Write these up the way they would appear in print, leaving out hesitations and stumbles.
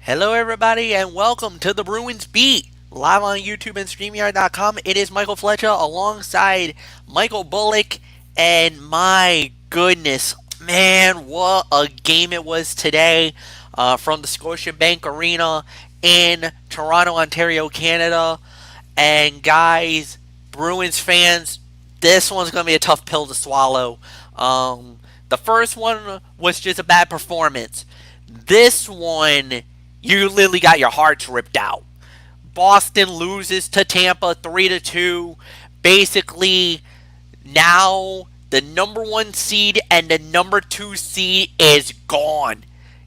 Hello, everybody, and welcome to the Bruins Beat, live on YouTube and StreamYard.com. It is Michael Fletcher alongside Michael Bullock, and my goodness, man, what a game it was today from the Scotiabank Arena in Toronto, Ontario, Canada. And guys, Bruins fans, this one's going to be a tough pill to swallow. The first one was just a bad performance. This one, you literally got your hearts ripped out. Boston loses to Tampa 3-2. Basically, now the number one seed and the number two seed is gone.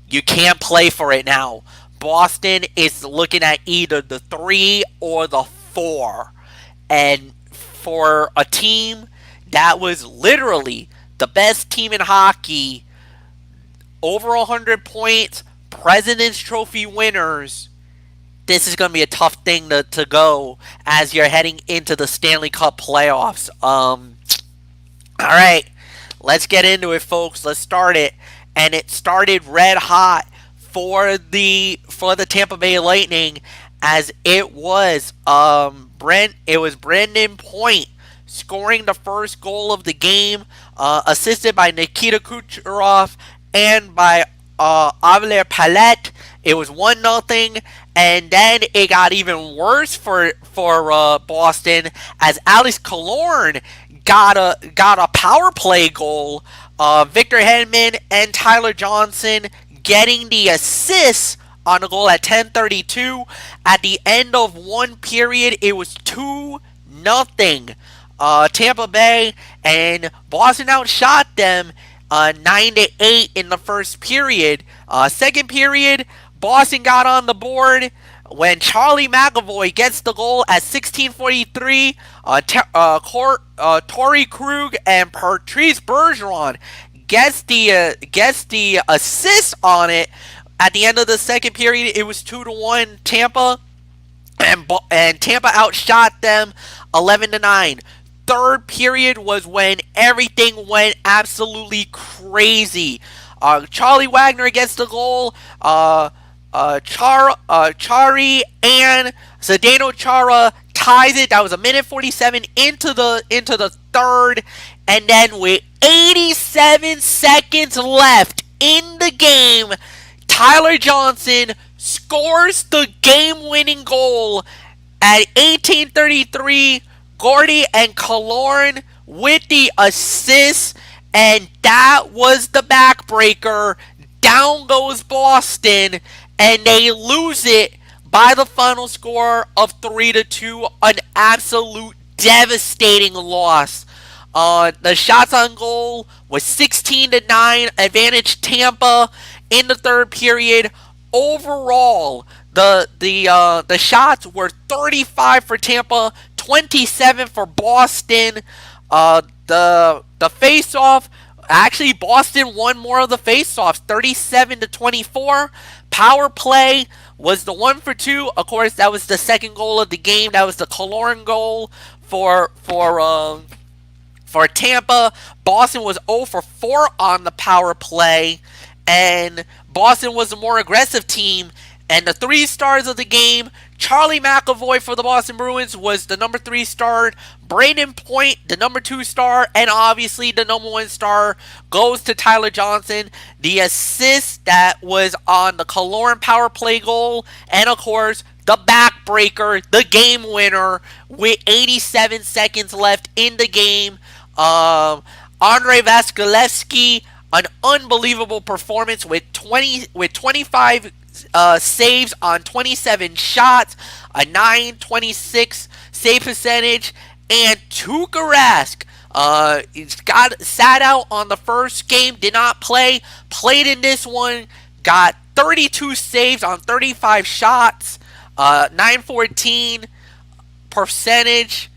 You can't play for it now. Boston is looking at either the 3 or the 4. And for a team that was literally the best team in hockey, over 100 points, President's Trophy winners, this is going to be a tough thing to go as you're heading into the Stanley Cup playoffs. All right, let's get into it, folks. Let's start it. And it started red hot for the Tampa Bay Lightning, as it was Brendan Point scoring the first goal of the game, assisted by Nikita Kucherov and by Avler Palet. It was 1-0, and then it got even worse for Boston, as Alex Killorn got a power play goal. Victor Hedman and Tyler Johnson getting the assists on the goal at 10:32. At the end of one period, it was 2-0. Tampa Bay, and Boston outshot them 9-8 in the first period. Second period, Boston got on the board when Charlie McAvoy gets the goal at 16:43. Torrey Krug and Patrice Bergeron gets the assist on it. At the end of the second period, it was 2-1 Tampa, and Tampa outshot them 11-9. Third period was when everything went absolutely crazy. Charlie Wagner gets the goal. Chari and Zdeno Chara ties it. That was a minute 47 into the third, and then with 87 seconds left in the game, Tyler Johnson scores the game-winning goal at 18:33. Gordy and Killorn with the assist, and that was the backbreaker. Down goes Boston, and they lose it by the final score of 3-2. An absolute devastating loss. The shots on goal was 16-9, advantage Tampa in the third period. Overall, the shots were 35 for Tampa, 27 for Boston. The face-off, actually Boston won more of the face-offs, 37-24. Power play was the 1-for-2. Of course, that was the second goal of the game. That was the Killorn goal for Tampa. Boston was 0-for-4 on the power play, and Boston was the more aggressive team. And the 3 stars of the game, Charlie McAvoy for the Boston Bruins was the number 3 star. Brayden Point, the number 2 star. And obviously the number 1 star goes to Tyler Johnson. The assist that was on the Killorn power play goal. And of course, the backbreaker, the game winner with 87 seconds left in the game. Andrei Vasilevsky, an unbelievable performance with 25 saves on 27 shots, a 926 save percentage, and Tuukka Rask sat out on the first game, did not play, played in this one, got 32 saves on 35 shots, 914 percentage.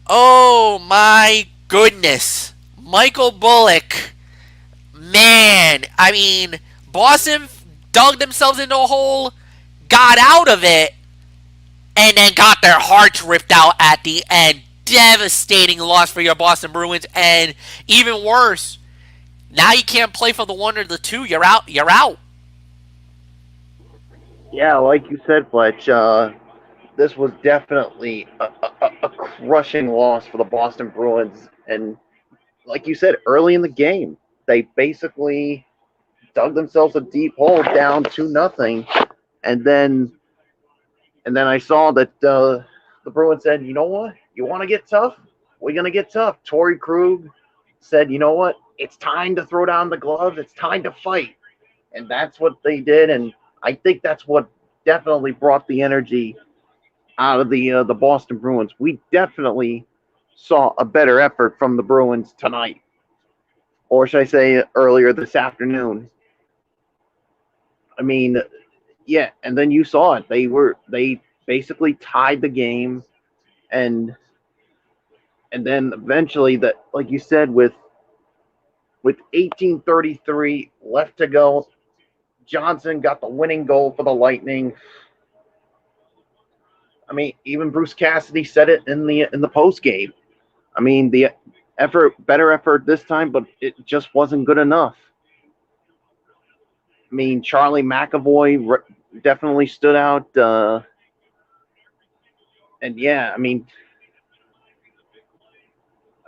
Oh my goodness. Michael Bullock, man, I mean, Boston dug themselves into a hole, got out of it, and then got their hearts ripped out at the end. Devastating loss for your Boston Bruins, and even worse, now you can't play for the 1 or the 2. You're out. Yeah, like you said, Fletch, this was definitely a crushing loss for the Boston Bruins. And like you said, early in the game, they basically dug themselves a deep hole down 2-0. And then I saw that the Bruins said, you know what? You want to get tough? We're going to get tough. Torrey Krug said, you know what? It's time to throw down the gloves. It's time to fight. And that's what they did. And I think that's what definitely brought the energy out of the Boston Bruins. We definitely saw a better effort from the Bruins tonight, or should I say earlier this afternoon. I mean, yeah, and then you saw it. They basically tied the game, and then eventually that, like you said, with 18:33 left to go, Johnson got the winning goal for the Lightning. I mean, even Bruce Cassidy said it in the post game. I mean, the better effort this time, but it just wasn't good enough. I mean, Charlie McAvoy definitely stood out, and yeah,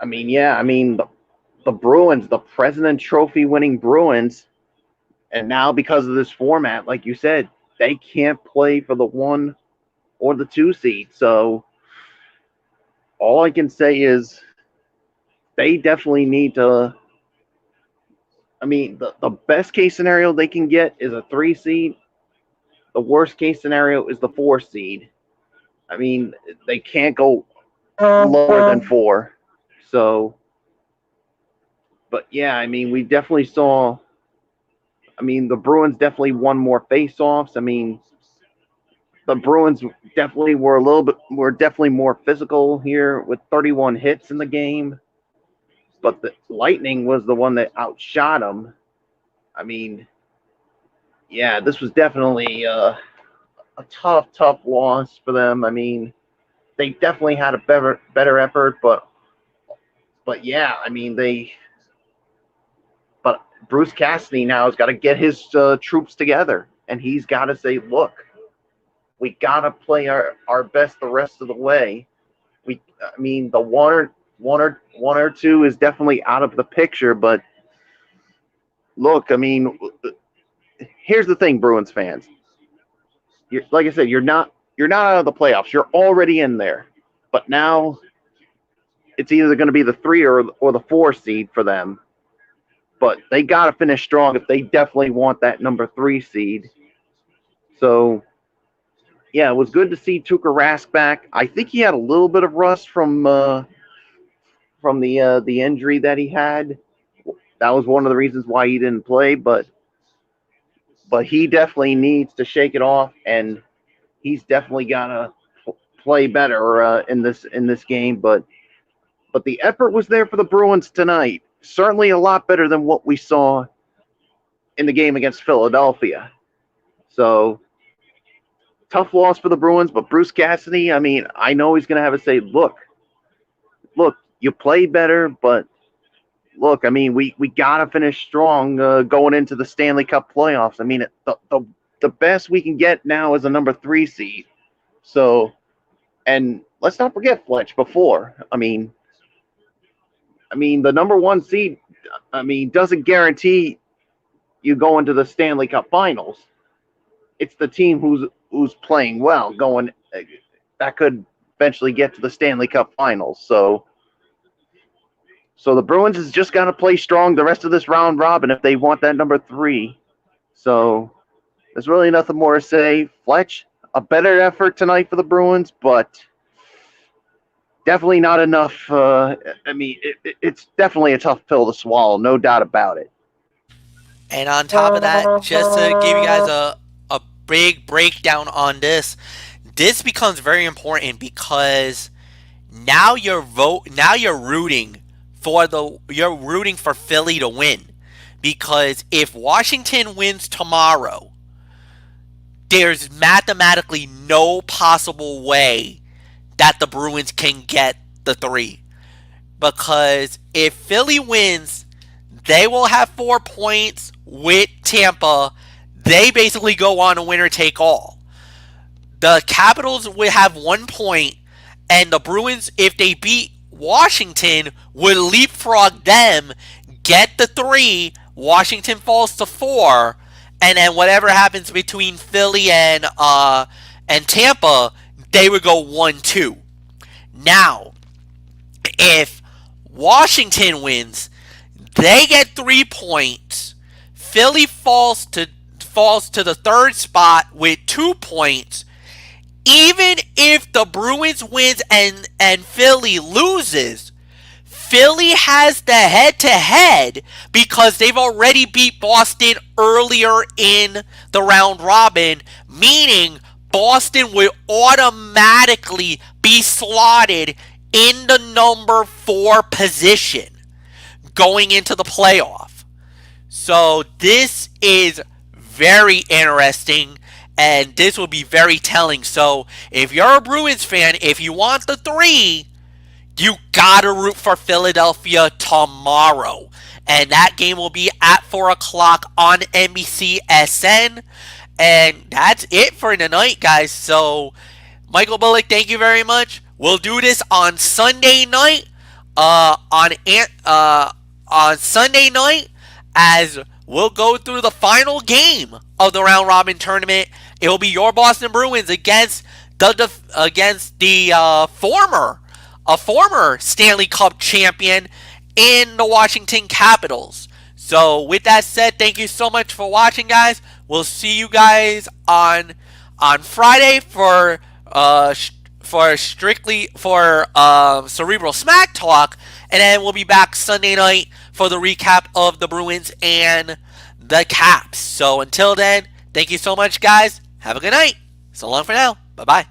yeah, I mean the Bruins, the President Trophy winning Bruins, and now because of this format, like you said, they can't play for the 1 or the 2 seed. So all I can say is they definitely need to. I mean, the best case scenario they can get is a 3 seed. The worst case scenario is the 4 seed. I mean, they can't go lower than 4. So, but yeah, I mean, we definitely saw. I mean, the Bruins definitely won more faceoffs. I mean, the Bruins definitely were definitely more physical here with 31 hits in the game, but the Lightning was the one that outshot them. I mean, yeah, this was definitely a tough loss for them. I mean, they definitely had a better effort, but yeah, I mean but Bruce Cassidy now has got to get his troops together, and he's got to say, look, we got to play our best the rest of the way. I mean, the one or two is definitely out of the picture, but look, I mean, here's the thing, Bruins fans. Like I said, you're not out of the playoffs. You're already in there, but now it's either going to be the 3 or the 4 seed for them. But they got to finish strong if they definitely want that number 3 seed. So yeah, it was good to see Tuukka Rask back. I think he had a little bit of rust from the injury that he had. That was one of the reasons why he didn't play, but he definitely needs to shake it off, and he's definitely gotta play better in this game. But the effort was there for the Bruins tonight. Certainly a lot better than what we saw in the game against Philadelphia. So tough loss for the Bruins, but Bruce Cassidy, I mean, I know he's going to have to say, look, you played better, but look, I mean, we got to finish strong going into the Stanley Cup playoffs. I mean, the best we can get now is a number 3 seed. So, and let's not forget Fletch before. The number 1 seed, doesn't guarantee you go into the Stanley Cup Finals. It's the team who's playing well going that could eventually get to the Stanley Cup Finals. So the Bruins has just got to play strong the rest of this round robin if they want that number 3. So there's really nothing more to say. Fletch, a better effort tonight for the Bruins, but definitely not enough. It's definitely a tough pill to swallow, no doubt about it. And on top of that, just to give you guys a big breakdown on this, this becomes very important because now you're rooting you're rooting for Philly to win. Because if Washington wins tomorrow, there's mathematically no possible way that the Bruins can get the 3. Because if Philly wins, they will have 4 points with Tampa. They basically go on a winner take all. the Capitals would have 1 point, and the Bruins, if they beat Washington, would leapfrog them, get the 3. Washington falls to 4, and then whatever happens between Philly and Tampa, they would go 1-2. Now, if Washington wins, they get 3 points. Philly falls to the third spot with 2 points. Even if the Bruins wins and Philly loses, Philly has the head-to-head because they've already beat Boston earlier in the round robin, meaning Boston will automatically be slotted in the number 4 position going into the playoff. So this is very interesting, and this will be very telling. So if you're a Bruins fan, if you want the 3, you gotta root for Philadelphia tomorrow. And that game will be at 4 o'clock on NBCSN. And that's it for tonight, guys. So, Michael Bullock, thank you very much. We'll do this on Sunday night. On Sunday night, as we'll go through the final game of the round robin tournament. It will be your Boston Bruins against the former Stanley Cup champion in the Washington Capitals. So with that said, thank you so much for watching, guys. We'll see you guys on Friday for Cerebral Smack Talk, and then we'll be back Sunday night for the recap of the Bruins and the Caps. So until then, thank you so much, guys. Have a good night. So long for now. Bye-bye.